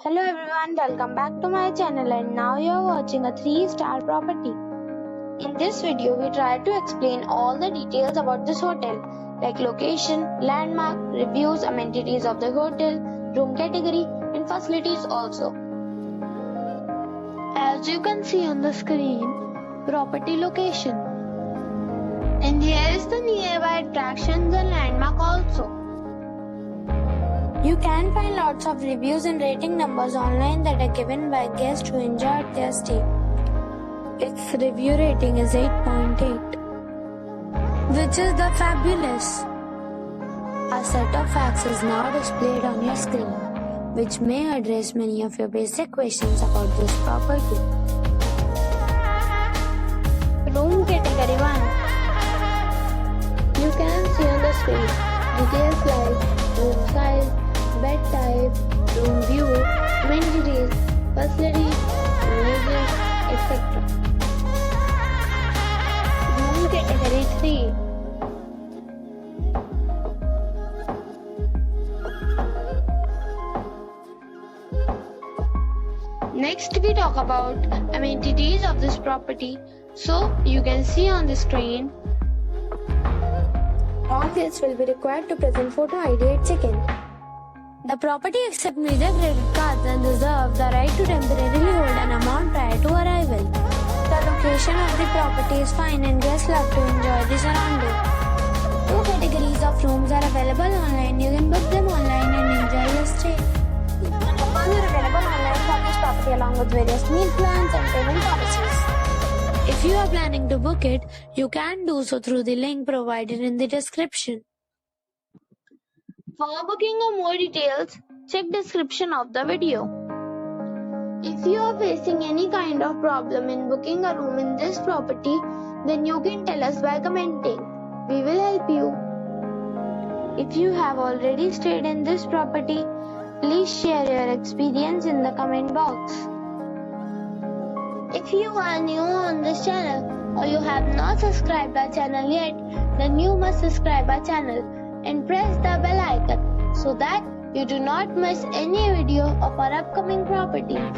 Hello everyone, welcome back to my channel and now you are watching a 3-star property. In this video, we try to explain all the details about this hotel like location, landmark, reviews, amenities of the hotel, room category and facilities also. As you can see on the screen, property location. And here is the nearby attractions and landmark also. You can find lots of reviews and rating numbers online that are given by guests who enjoyed their stay. Its review rating is 8.8, which is the fabulous. A set of facts is now displayed on your screen, which may address many of your basic questions about this property. Room category 1. You can see on the screen details like room size, bed type, room view, amenities, facilities, music, etc. Room category 3. Next we talk about amenities of this property. So you can see on the screen. All guests will be required to present photo ID at check-in. The property accepts major credit cards and reserves the right to temporarily hold an amount prior to arrival. The location of the property is fine and guests love to enjoy the surroundings. 2 categories of rooms are available online. You can book them online and enjoy your stay. Offers are available online for this property along with various meal plans and payment policies. If you are planning to book it, you can do so through the link provided in the description. For booking or more details, check description of the video. If you are facing any kind of problem in booking a room in this property, then you can tell us by commenting. We will help you. If you have already stayed in this property, please share your experience in the comment box. If you are new on this channel or you have not subscribed our channel yet, then you must subscribe our channel and press the bell icon so that you do not miss any video of our upcoming properties.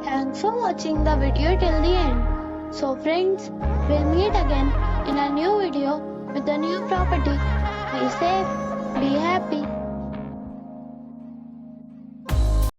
Thanks for watching the video till the end. So friends, we'll meet again in a new video with a new property. Be safe, be happy.